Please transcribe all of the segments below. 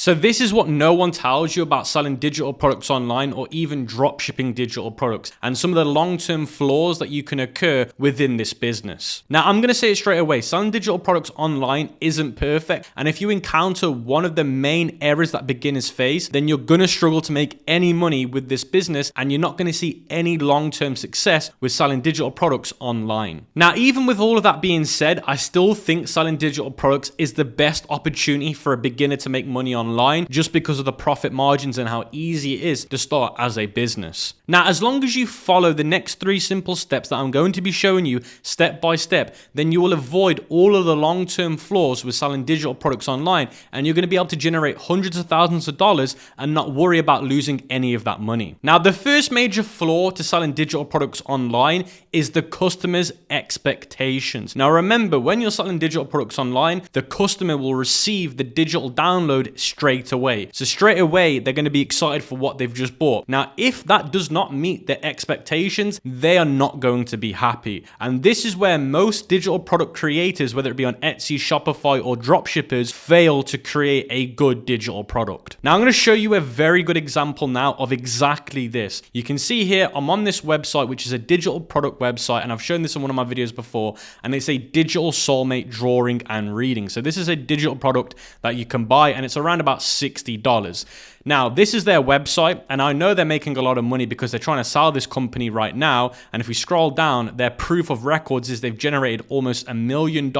So this is what no one tells you about selling digital products online or even drop shipping digital products, and some of the long-term flaws that you can occur within this business. Now, I'm going to say it straight away, selling digital products online isn't perfect. And if you encounter one of the main errors that beginners face, then you're going to struggle to make any money with this business, and you're not going to see any long-term success with selling digital products online. Now, even with all of that being said, I still think selling digital products is the best opportunity for a beginner to make money online, just because of the profit margins and how easy it is to start as a business. Now, as long as you follow the next 3 simple steps that I'm going to be showing you step by step, then you will avoid all of the long-term flaws with selling digital products online, and you're going to be able to generate hundreds of thousands of dollars and not worry about losing any of that money. Now, the first major flaw to selling digital products online is the customer's expectations. Now, remember, when you're selling digital products online, the customer will receive the digital download straight away. So straight away, they're going to be excited for what they've just bought. Now, if that does not meet their expectations, they are not going to be happy. And this is where most digital product creators, whether it be on Etsy, Shopify, or dropshippers, fail to create a good digital product. Now, I'm going to show you a very good example now of exactly this. You can see here, I'm on this website, which is a digital product website, and I've shown this in one of my videos before, and it's a digital soulmate drawing and reading. So this is a digital product that you can buy, and it's around about $60. Now, this is their website, and I know they're making a lot of money because they're trying to sell this company right now. And if we scroll down, their proof of records is they've generated almost $1 million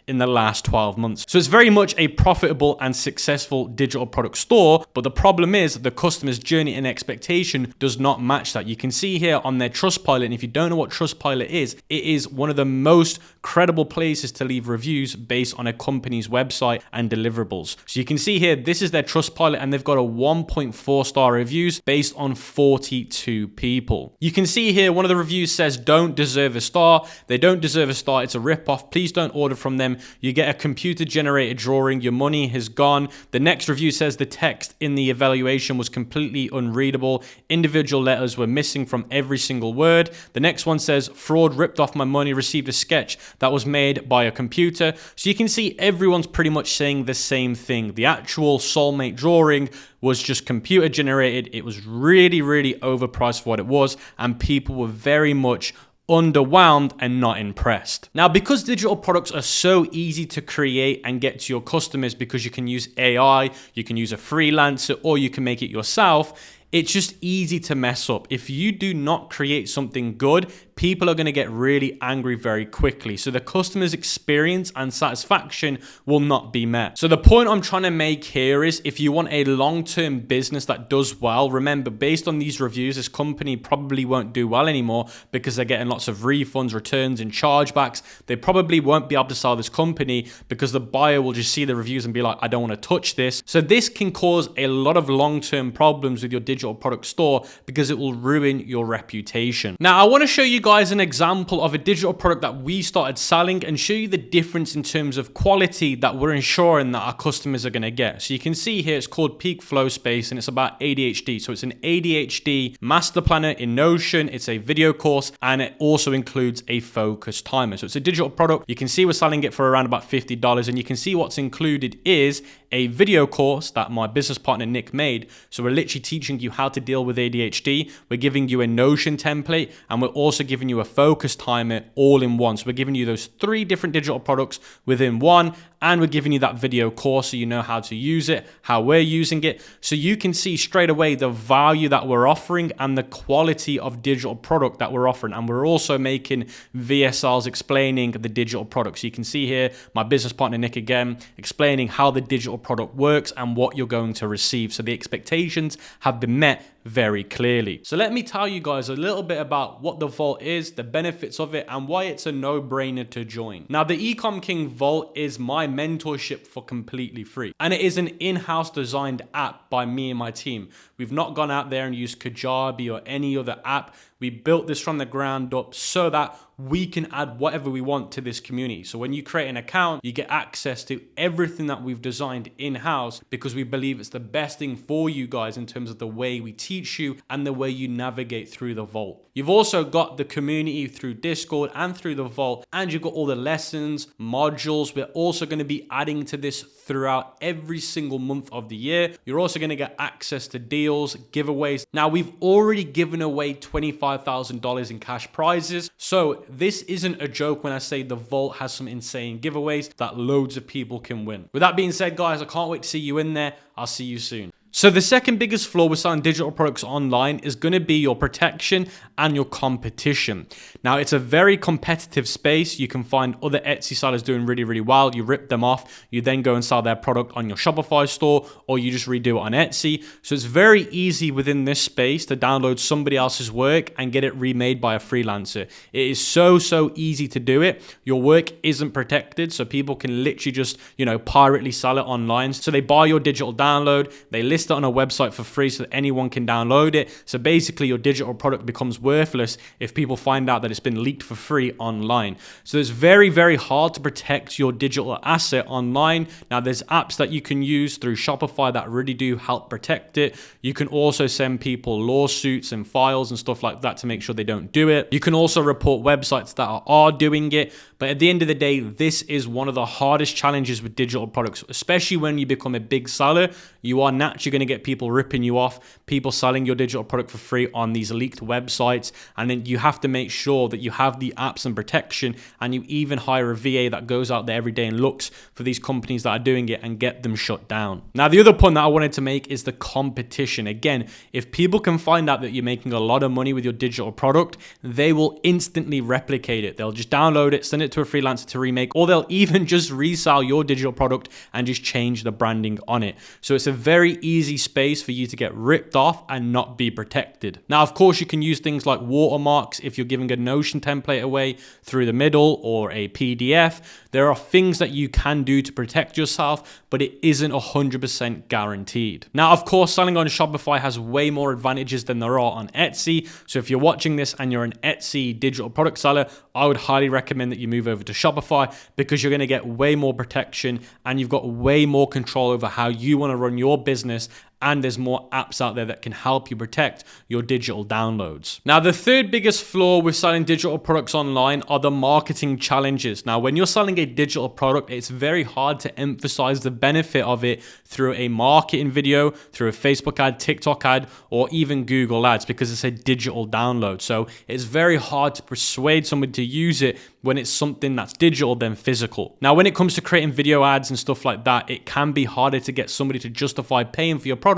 in the last 12 months. So it's very much a profitable and successful digital product store. But the problem is the customer's journey and expectation does not match that. You can see here on their Trustpilot, and if you don't know what Trustpilot is, it is one of the most credible places to leave reviews based on a company's website and deliverables. So you can see here, this is their Trustpilot, and they've got a 1.4 star reviews based on 42 people. You can see here one of the reviews says, "Don't deserve a star." They don't deserve a star. It's a ripoff. Please don't order from them. You get a computer generated drawing. Your money has gone. The next review says the text in the evaluation was completely unreadable. Individual letters were missing from every single word. The next one says, "Fraud, ripped off my money, received a sketch that was made by a computer." So you can see everyone's pretty much saying the same thing. The actual soulmate drawing was just computer generated. It was really, really overpriced for what it was, and people were very much underwhelmed and not impressed. Now, because digital products are so easy to create and get to your customers, because you can use AI, you can use a freelancer, or you can make it yourself, it's just easy to mess up. If you do not create something good, people are going to get really angry very quickly. So the customer's experience and satisfaction will not be met. So the point I'm trying to make here is, if you want a long-term business that does well, remember, based on these reviews, this company probably won't do well anymore because they're getting lots of refunds, returns, and chargebacks. They probably won't be able to sell this company because the buyer will just see the reviews and be like, I don't want to touch this. So this can cause a lot of long-term problems with your digital product store because it will ruin your reputation. Now, I want to show you guys an example of a digital product that we started selling and show you the difference in terms of quality that we're ensuring that our customers are going to get. So you can see here, it's called Peak Flow Space, and it's about ADHD. So it's an ADHD master planner in Notion. It's a video course, and it also includes a focus timer. So it's a digital product. You can see we're selling it for around about $50, and you can see what's included is a video course that my business partner Nick made. So we're literally teaching you how to deal with ADHD. We're giving you a Notion template, and we're also giving you a focus timer all in one. So we're giving you those 3 different digital products within one, and we're giving you that video course so you know how to use it, how we're using it. So you can see straight away the value that we're offering and the quality of digital product that we're offering. And we're also making VSLs explaining the digital product. So you can see here, my business partner Nick again, explaining how the digital product works and what you're going to receive. So the expectations have been met very clearly. So let me tell you guys a little bit about what the Vault is, the benefits of it, and why it's a no-brainer to join. Now, the Ecom King Vault is my mentorship for completely free, and it is an in-house designed app by me and my team. We've not gone out there and used Kajabi or any other app. We built this from the ground up so that we can add whatever we want to this community. So when you create an account, you get access to everything that we've designed in-house because we believe it's the best thing for you guys in terms of the way we teach you and the way you navigate through the vault. You've also got the community through Discord and through the vault, and you've got all the lessons, modules. We're also going to be adding to this throughout every single month of the year. You're also going to get access to deals, giveaways. Now, we've already given away $25,000 in cash prizes. So this isn't a joke when I say the vault has some insane giveaways that loads of people can win. With that being said, guys, I can't wait to see you in there. I'll see you soon. So the second biggest flaw with selling digital products online is going to be your protection and your competition. Now, it's a very competitive space. You can find other Etsy sellers doing really, really well. You rip them off. You then go and sell their product on your Shopify store, or you just redo it on Etsy. So it's very easy within this space to download somebody else's work and get it remade by a freelancer. It is so easy to do it. Your work isn't protected, so people can literally just, pirately sell it online. So they buy your digital download, they list it on a website for free so that anyone can download it. So basically your digital product becomes worthless if people find out that it's been leaked for free online. So it's very, very hard to protect your digital asset online. Now there's apps that you can use through Shopify that really do help protect it. You can also send people lawsuits and files and stuff like that to make sure they don't do it. You can also report websites that are doing it. But at the end of the day, this is one of the hardest challenges with digital products, especially when you become a big seller. You are naturally going to get people ripping you off, people selling your digital product for free on these leaked websites. And then you have to make sure that you have the apps and protection, and you even hire a VA that goes out there every day and looks for these companies that are doing it and get them shut down. Now, the other point that I wanted to make is the competition. Again, if people can find out that you're making a lot of money with your digital product, they will instantly replicate it. They'll just download it, send it to a freelancer to remake, or they'll even just resell your digital product and just change the branding on it. So it's a very easy space for you to get ripped off and not be protected. Now, of course, you can use things like watermarks if you're giving a Notion template away through the middle or a PDF. There are things that you can do to protect yourself, but it isn't 100% guaranteed. Now, of course, selling on Shopify has way more advantages than there are on Etsy. So if you're watching this and you're an Etsy digital product seller, I would highly recommend that you move over to Shopify because you're going to get way more protection and you've got way more control over how you want to run your business. And there's more apps out there that can help you protect your digital downloads. Now, the third biggest flaw with selling digital products online are the marketing challenges. Now, when you're selling a digital product, it's very hard to emphasize the benefit of it through a marketing video, through a Facebook ad, TikTok ad, or even Google ads because it's a digital download. So it's very hard to persuade somebody to use it when it's something that's digital than physical. Now, when it comes to creating video ads and stuff like that, it can be harder to get somebody to justify paying for your product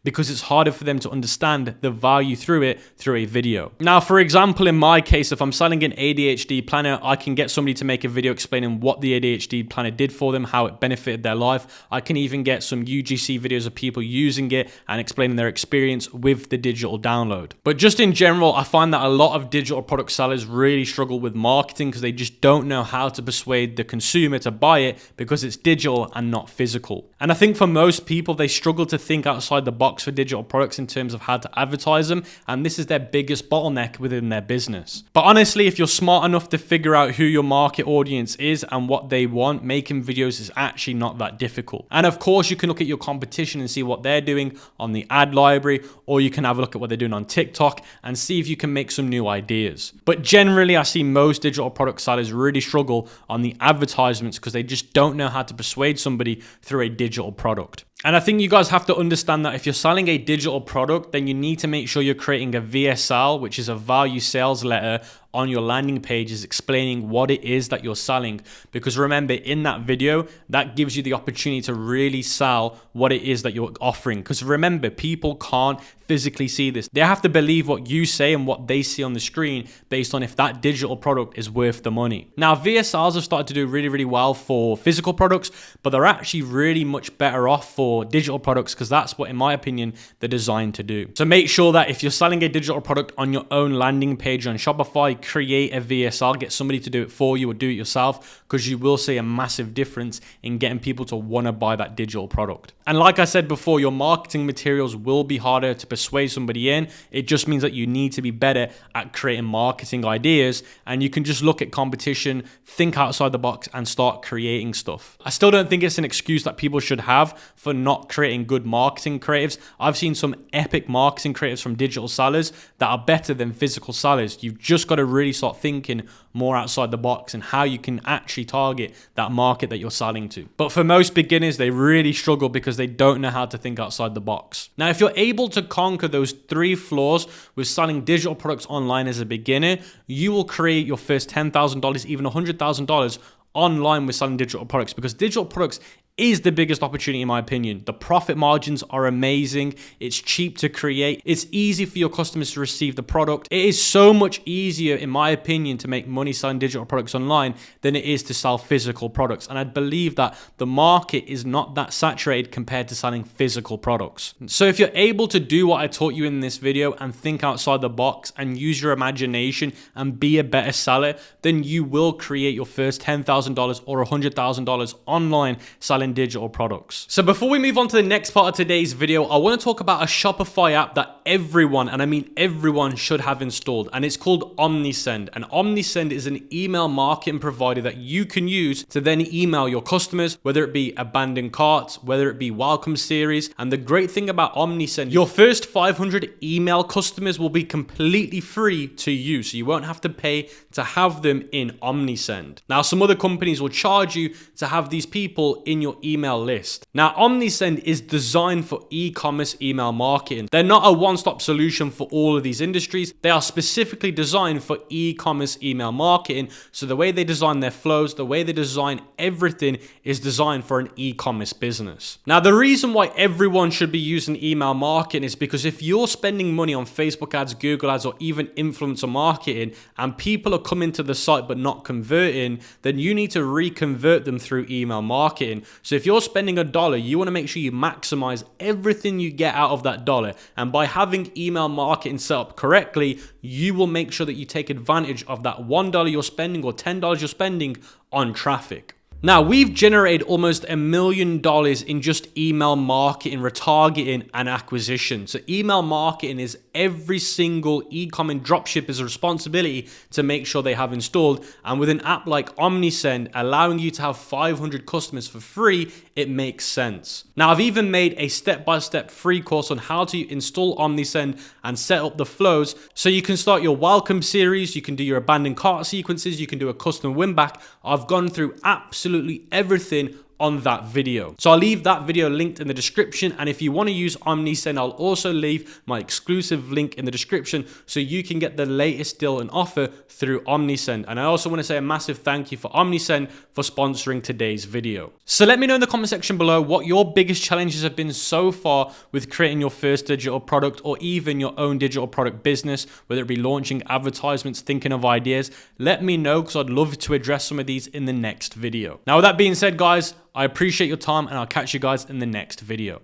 because it's harder for them to understand the value through a video. Now, for example, in my case, if I'm selling an ADHD planner, I can get somebody to make a video explaining what the ADHD planner did for them, how it benefited their life. I can even get some UGC videos of people using it and explaining their experience with the digital download. But just in general, I find that a lot of digital product sellers really struggle with marketing because they just don't know how to persuade the consumer to buy it because it's digital and not physical. And I think for most people, they struggle to think outside the box for digital products in terms of how to advertise them, and this is their biggest bottleneck within their business. But honestly, if you're smart enough to figure out who your market audience is and what they want, making videos is actually not that difficult. And of course, you can look at your competition and see what they're doing on the ad library, or you can have a look at what they're doing on TikTok and see if you can make some new ideas. But generally, I see most digital product sellers really struggle on the advertisements because they just don't know how to persuade somebody through a digital product. And I think you guys have to understand that if you're selling a digital product, then you need to make sure you're creating a VSL, which is a value sales letter, on your landing pages explaining what it is that you're selling. Because remember, in that video, that gives you the opportunity to really sell what it is that you're offering. Because remember, people can't physically see this. They have to believe what you say and what they see on the screen based on if that digital product is worth the money. Now, VSLs have started to do really, really well for physical products, but they're actually really much better off for for digital products, because that's what, in my opinion, they're designed to do. So make sure that if you're selling a digital product on your own landing page on Shopify, create a VSL, get somebody to do it for you or do it yourself, because you will see a massive difference in getting people to want to buy that digital product. And like I said before, your marketing materials will be harder to persuade somebody in. It just means that you need to be better at creating marketing ideas, and you can just look at competition, think outside the box, and start creating stuff. I still don't think it's an excuse that people should have for not creating good marketing creatives. I've seen some epic marketing creatives from digital sellers that are better than physical sellers. You've just got to really start thinking more outside the box and how you can actually target that market that you're selling to. But for most beginners, they really struggle because they don't know how to think outside the box. Now, if you're able to conquer those 3 flaws with selling digital products online as a beginner, you will create your first $10,000, even $100,000 online with selling digital products, because digital products is the biggest opportunity in my opinion. The profit margins are amazing. It's cheap to create. It's easy for your customers to receive the product. It is so much easier, in my opinion, to make money selling digital products online than it is to sell physical products. And I believe that the market is not that saturated compared to selling physical products. So if you're able to do what I taught you in this video and think outside the box and use your imagination and be a better seller, then you will create your first $10,000 or $100,000 online selling digital products. So before we move on to the next part of today's video, I want to talk about a Shopify app that everyone, and I mean everyone, should have installed, and it's called Omnisend. And Omnisend is an email marketing provider that you can use to then email your customers, whether it be abandoned carts, whether it be welcome series. And the great thing about Omnisend, your first 500 email customers will be completely free to use, so you won't have to pay to have them in Omnisend. Now, some other companies will charge you to have these people in your email list. Now, Omnisend is designed for e-commerce email marketing. They're not a one-stop solution for all of these industries. They are specifically designed for e-commerce email marketing. So the way they design their flows, the way they design everything is designed for an e-commerce business. Now, the reason why everyone should be using email marketing is because if you're spending money on Facebook ads, Google ads, or even influencer marketing, and people are coming to the site but not converting, then you need to reconvert them through email marketing. So if you're spending $1, you want to make sure you maximize everything you get out of that dollar. And by having email marketing set up correctly, you will make sure that you take advantage of that $1 you're spending or $10 you're spending on traffic. Now, we've generated almost $1 million in just email marketing, retargeting, and acquisition. So email marketing is every single e-com and dropshipper's responsibility to make sure they have installed. And with an app like Omnisend allowing you to have 500 customers for free, it makes sense. Now, I've even made a step-by-step free course on how to install Omnisend and set up the flows so you can start your welcome series, you can do your abandoned cart sequences, you can do a custom win back. I've gone through absolutely everything on that video. So I'll leave that video linked in the description, and if you want to use Omnisend, I'll also leave my exclusive link in the description so you can get the latest deal and offer through Omnisend. And I also want to say a massive thank you for Omnisend for sponsoring today's video. So let me know in the comment section below what your biggest challenges have been so far with creating your first digital product or even your own digital product business, whether it be launching advertisements, thinking of ideas. Let me know, because I'd love to address some of these in the next video. Now, with that being said, guys, I appreciate your time, and I'll catch you guys in the next video.